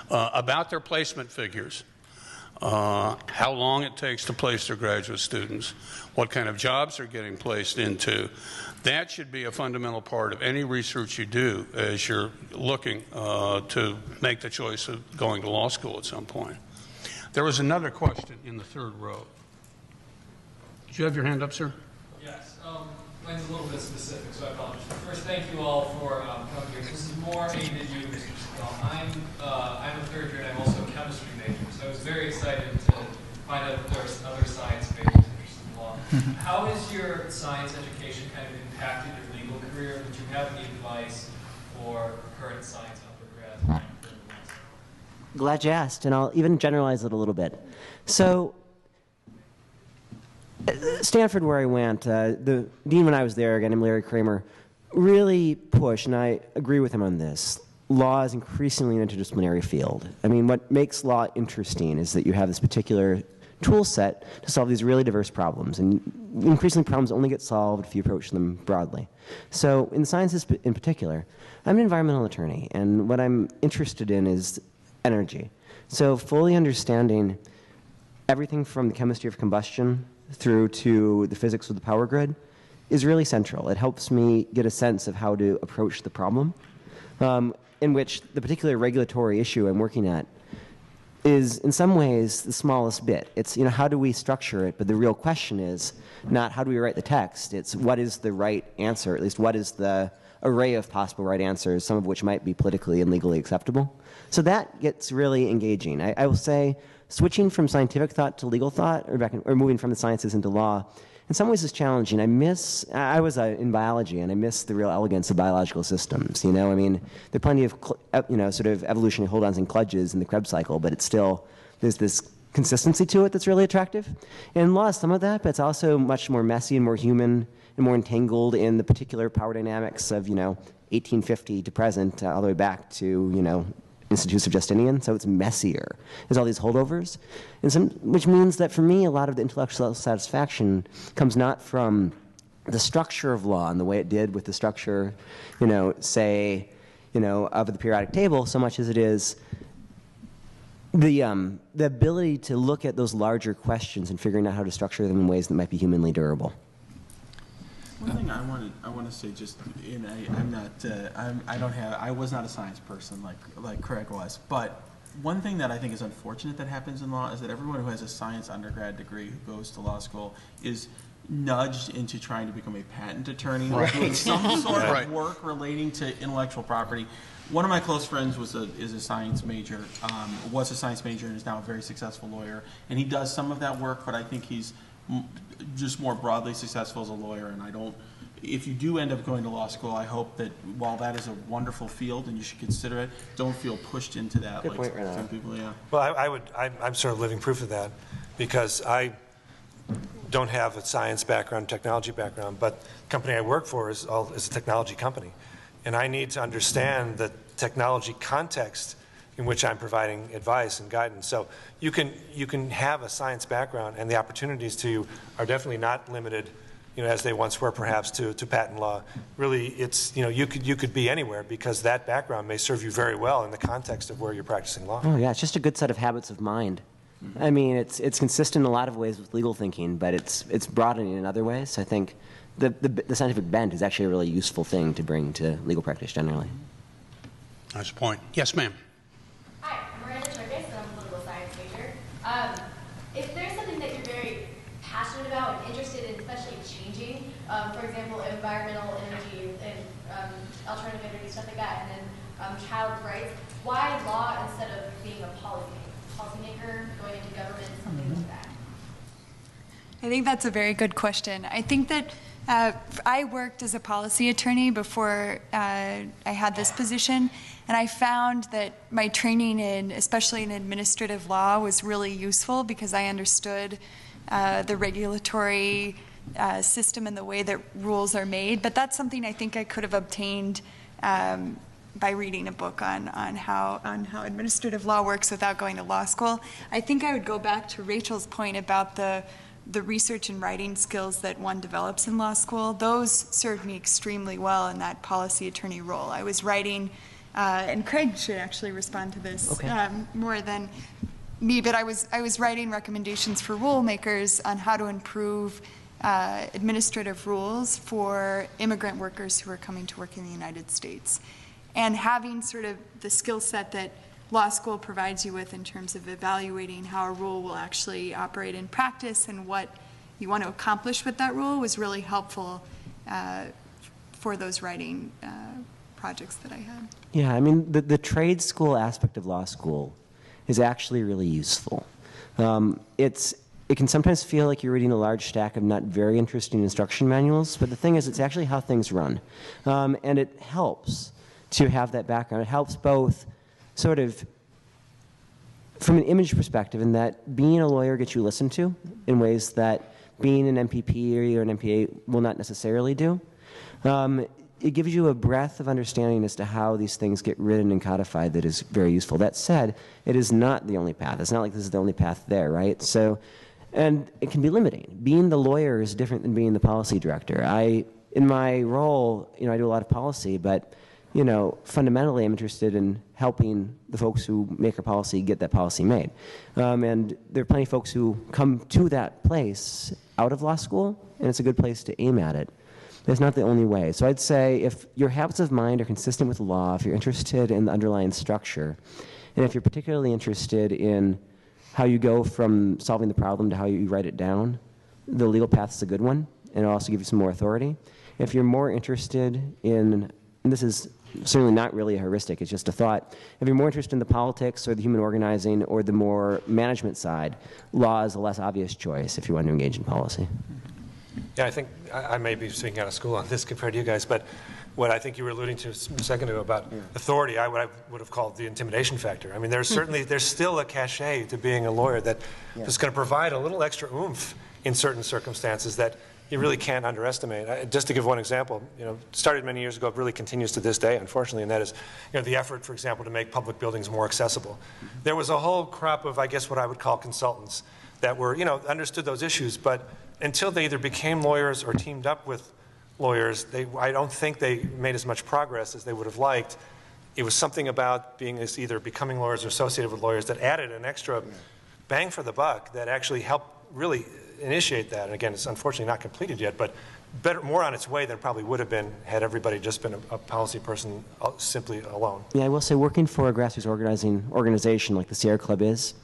about their placement figures, how long it takes to place their graduate students, what kind of jobs they're getting placed into. That should be a fundamental part of any research you do as you're looking to make the choice of going to law school at some point. There was another question in the third row. Did you have your hand up, sir? Yes. Mine's a little bit specific, so I apologize. First, thank you all for coming here. This is more aimed at you, Mr. Scott. I'm a third year and I'm also a chemistry major, so I was very excited to find out that there's other science majors interested in law. How has your science education kind of impacted your legal career? Would you have any advice for current science undergrads? Glad you asked, and I'll even generalize it a little bit. So, Stanford, where I went, the dean when I was there, a guy named Larry Kramer, really pushed, and I agree with him on this, law is increasingly an interdisciplinary field. I mean, what makes law interesting is that you have this particular tool set to solve these really diverse problems, and increasingly problems only get solved if you approach them broadly. So in the sciences in particular, I'm an environmental attorney, and what I'm interested in is energy. So fully understanding everything from the chemistry of combustion through to the physics of the power grid is really central. It helps me get a sense of how to approach the problem, in which the particular regulatory issue I'm working at is in some ways the smallest bit. It's, you know, how do we structure it, but the real question is not how do we write the text, it's what is the right answer, at least what is the array of possible right answers, some of which might be politically and legally acceptable. So that gets really engaging. I will say switching from scientific thought to legal thought, or moving from the sciences into law, in some ways is challenging. I was in biology, and I miss the real elegance of biological systems. You know, I mean, there are plenty of, sort of evolutionary hold-ons and kludges in the Krebs cycle, but it's still, there's this consistency to it that's really attractive. In law, some of that, but it's also much more messy and more human and more entangled in the particular power dynamics of, 1850 to present, all the way back to, Institutes of Justinian, so it's messier. There's all these holdovers, which means that for me, a lot of the intellectual satisfaction comes not from the structure of law and the way it did with the structure, of the periodic table, so much as it is the ability to look at those larger questions and figuring out how to structure them in ways that might be humanly durable. One thing I want to say, just I was not a science person like Craig was, but one thing that I think is unfortunate that happens in law is that everyone who has a science undergrad degree who goes to law school is nudged into trying to become a patent attorney or doing some sort of work relating to intellectual property. One of my close friends was a science major, was a science major, and is now a very successful lawyer. And he does some of that work, but I think he's just more broadly successful as a lawyer. And if you do end up going to law school, I hope that while that is a wonderful field and you should consider it, don't feel pushed into that. Good point, some people, yeah. Well, I'm sort of living proof of that, because I don't have a science background, technology background, but the company I work for is a technology company. And I need to understand the technology context in which I'm providing advice and guidance. So you can have a science background, and the opportunities to you are definitely not limited, as they once were perhaps to patent law. Really, it's, you could be anywhere, because that background may serve you very well in the context of where you're practicing law. Oh yeah, it's just a good set of habits of mind. I mean, it's consistent in a lot of ways with legal thinking, but it's broadening in other ways. I think the scientific bent is actually a really useful thing to bring to legal practice generally. Nice point. Yes, ma'am. Hi, I'm Miranda Turgis, and I'm a political science major. If there's something that you're very passionate about and interested in, especially changing, for example, environmental energy and alternative energy, stuff like that, and then child rights, why law instead of being a policymaker, going into government, something like that? I think that's a very good question. I think that I worked as a policy attorney before I had this position, and I found that my training especially in administrative law, was really useful because I understood the regulatory system and the way that rules are made. But that's something I think I could have obtained by reading a book on how administrative law works without going to law school. I think I would go back to Rachel's point about the research and writing skills that one develops in law school. Those served me extremely well in that policy attorney role. I was writing, and Craig should actually respond to this more than me, but I was writing recommendations for rulemakers on how to improve administrative rules for immigrant workers who are coming to work in the United States. And having sort of the skill set that law school provides you with in terms of evaluating how a rule will actually operate in practice and what you want to accomplish with that rule was really helpful for those writing projects that I had. Yeah, I mean, the trade school aspect of law school is actually really useful. It can sometimes feel like you're reading a large stack of not very interesting instruction manuals, but the thing is, it's actually how things run. And it helps to have that background. It helps both sort of from an image perspective, in that being a lawyer gets you listened to in ways that being an MPP or an MPA will not necessarily do. It gives you a breadth of understanding as to how these things get written and codified that is very useful. That said, it is not the only path. It's not like this is the only path there, right? So, and it can be limiting. Being the lawyer is different than being the policy director. In my role, I do a lot of policy, but fundamentally I'm interested in helping the folks who make our policy get that policy made. And there are plenty of folks who come to that place out of law school, and it's a good place to aim at it. It's not the only way. So I'd say if your habits of mind are consistent with law, if you're interested in the underlying structure, and if you're particularly interested in how you go from solving the problem to how you write it down, the legal path is a good one, and it'll also give you some more authority. If you're more interested in and this is certainly not really a heuristic, it's just a thought, if you're more interested in the politics or the human organizing or the more management side, law is a less obvious choice if you want to engage in policy. Yeah, I think I may be speaking out of school on this compared to you guys, but what I think you were alluding to a second ago about authority, I would have called the intimidation factor. I mean, there's still a cachet to being a lawyer that is going to provide a little extra oomph in certain circumstances that you really can't underestimate. Just to give one example, started many years ago, it really continues to this day, unfortunately, and that is, the effort, for example, to make public buildings more accessible. There was a whole crop of, I guess, what I would call consultants that were, understood those issues, but until they either became lawyers or teamed up with lawyers, I don't think they made as much progress as they would have liked. It was something about being either becoming lawyers or associated with lawyers that added an extra bang for the buck that actually helped really initiate that. And again, it's unfortunately not completed yet, but more on its way than it probably would have been had everybody just been a policy person simply alone. Yeah, I will say working for a grassroots organization like the Sierra Club is,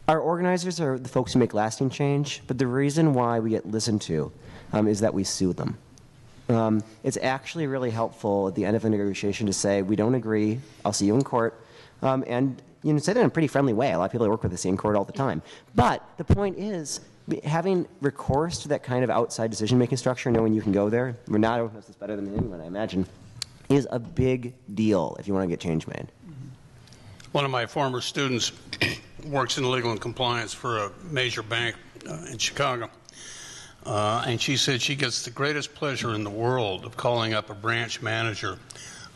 our organizers are the folks who make lasting change, but the reason why we get listened to is that we sue them. It's actually really helpful at the end of a negotiation to say, we don't agree, I'll see you in court, and say that in a pretty friendly way. A lot of people I work with the same court all the time. But the point is, having recourse to that kind of outside decision-making structure, knowing you can go there, Renato knows this better than anyone, I imagine, is a big deal if you want to get change made. One of my former students works in legal and compliance for a major bank in Chicago. And she said she gets the greatest pleasure in the world of calling up a branch manager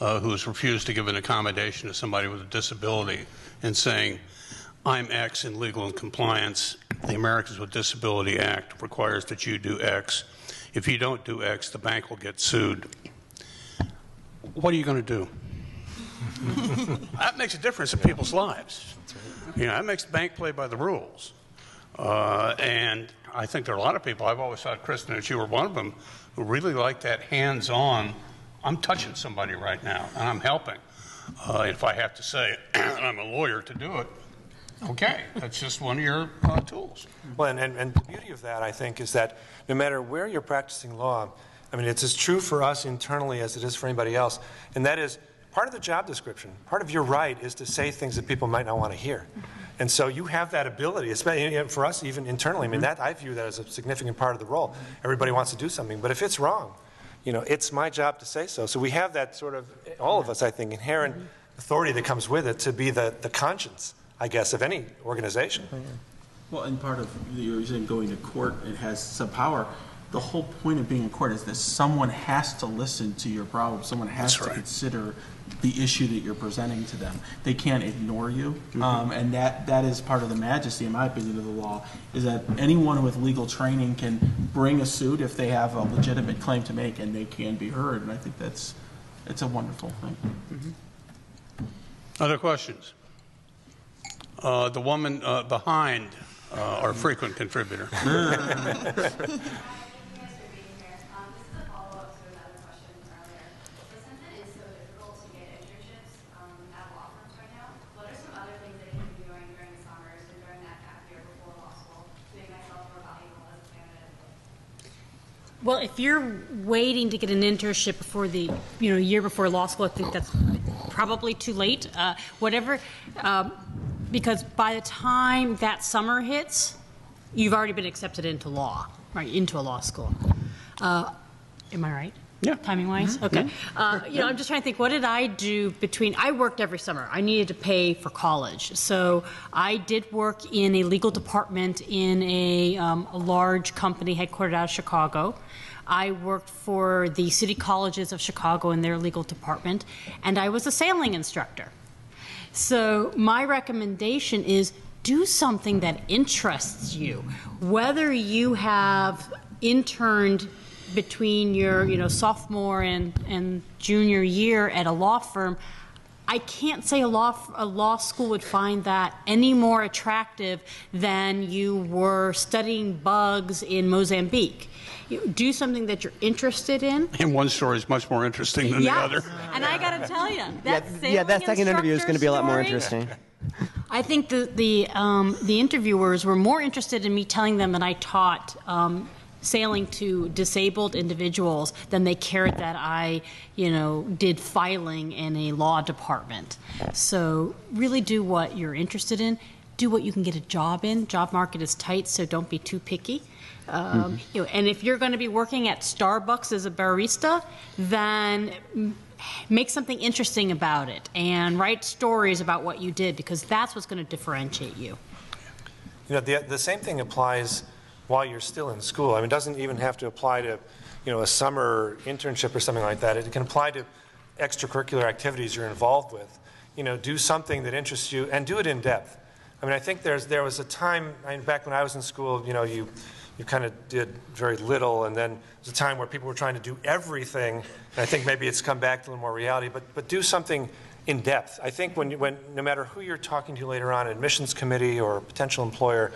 who has refused to give an accommodation to somebody with a disability and saying, I'm X in legal and compliance. The Americans with Disability Act requires that you do X. If you don't do X, the bank will get sued. What are you going to do? That makes a difference in people's lives. That makes the bank play by the rules. And I think there are a lot of people, I've always thought, Kristen, that you were one of them, who really like that hands-on, I'm touching somebody right now, and I'm helping. If I have to say, I'm a lawyer to do it, okay, that's just one of your tools. Well, and the beauty of that, I think, is that no matter where you're practicing law, I mean, it's as true for us internally as it is for anybody else, and that is part of the job description, part of your right is to say things that people might not want to hear. And so you have that ability, especially for us even internally. I mean, I view that as a significant part of the role. Everybody wants to do something, but if it's wrong, it's my job to say so. So we have that sort of, all of us, I think, inherent authority that comes with it to be the conscience, I guess, of any organization. Well, and part of you're saying going to court, it has some power. The whole point of being in court is that someone has to listen to your problem. Someone has to consider the issue that you're presenting to them. They can't ignore you, and that is part of the majesty, in my opinion, of the law, is that anyone with legal training can bring a suit if they have a legitimate claim to make, and they can be heard. And I think it's a wonderful thing. Other questions? The woman behind our frequent contributor. Well, if you're waiting to get an internship before the year before law school, I think that's probably too late. Because by the time that summer hits, you've already been accepted into law, right? Into a law school. Am I right? Yeah. Timing-wise? Mm-hmm. Okay. I'm just trying to think, what did I do I worked every summer. I needed to pay for college. So I did work in a legal department in a large company headquartered out of Chicago. I worked for the city colleges of Chicago in their legal department, and I was a sailing instructor. So my recommendation is do something that interests you. Whether you have interned between your sophomore and junior year at a law firm, I can't say a law school would find that any more attractive than you were studying bugs in Mozambique. Do something that you're interested in. And one story is much more interesting than the other. And I got to tell you, that second interview is going to be a lot more interesting. I think the interviewers were more interested in me telling them that I taught sailing to disabled individuals than they cared that I, did filing in a law department. So really do what you're interested in. Do what you can get a job in. Job market is tight, so don't be too picky. And if you're going to be working at Starbucks as a barista, then make something interesting about it and write stories about what you did, because that's what's going to differentiate you. The same thing applies while you're still in school. I mean, it doesn't even have to apply to, a summer internship or something like that. It can apply to extracurricular activities you're involved with. Do something that interests you and do it in depth. I mean, I think there was a time, back when I was in school, you kind of did very little, and then there's a time where people were trying to do everything, and I think maybe it's come back to a little more reality, but do something in depth. I think when no matter who you're talking to later on, admissions committee or a potential employer,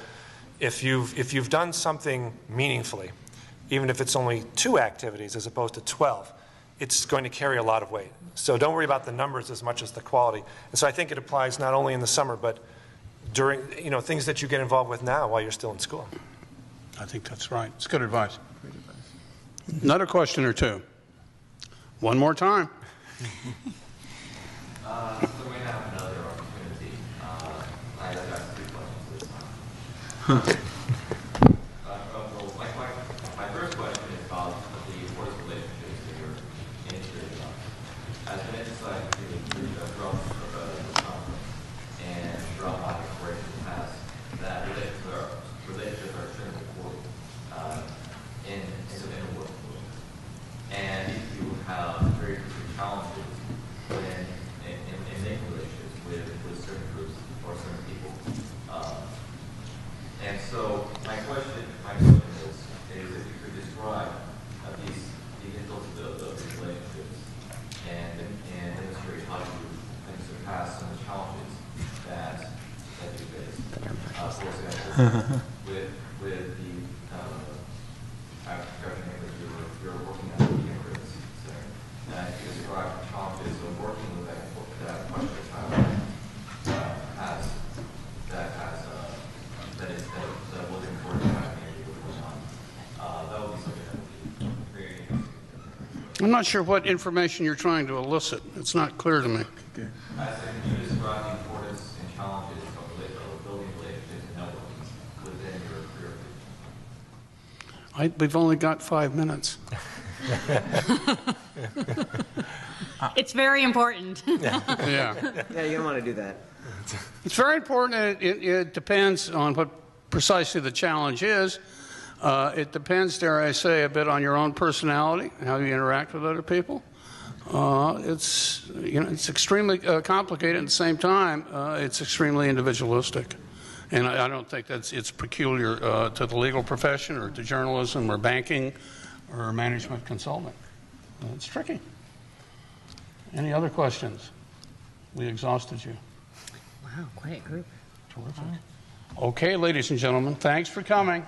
if you've done something meaningfully, even if it's only 2 activities as opposed to 12, it's going to carry a lot of weight. So don't worry about the numbers as much as the quality. And so I think it applies not only in the summer, but during, things that you get involved with now while you're still in school. I think that's right. It's good advice. Another question or two. One more time. So we have another opportunity. I just got 3 questions this time. My first question is about the work relationships that you're interested in. As an insight throughout the conference and throughout my exploration in the past, that relationships are extremely important in the workforce. And you have very different challenges when in making relationships with certain groups or certain people. And so my question is if you could describe these relationships and demonstrate how you can surpass some of the challenges that you face. For example, with the African American you're working at the immigrants center, and if you describe the challenges of working with that question child that was important to have going on. That would be something that would be very interesting. I'm not sure what information you're trying to elicit. It's not clear to me. Okay. I said, can you describe the importance and challenges of building relationships and networking within your career? We've only got 5 minutes. It's very important. Yeah, you don't want to do that. it's very important, and it depends on what precisely the challenge is. It depends, dare I say, a bit on your own personality, how you interact with other people. It's extremely complicated. At the same time, it's extremely individualistic, and I don't think it's peculiar to the legal profession or to journalism or banking or management consulting. It's tricky. Any other questions? We exhausted you. Wow, quiet group. Terrific. Okay, ladies and gentlemen, thanks for coming.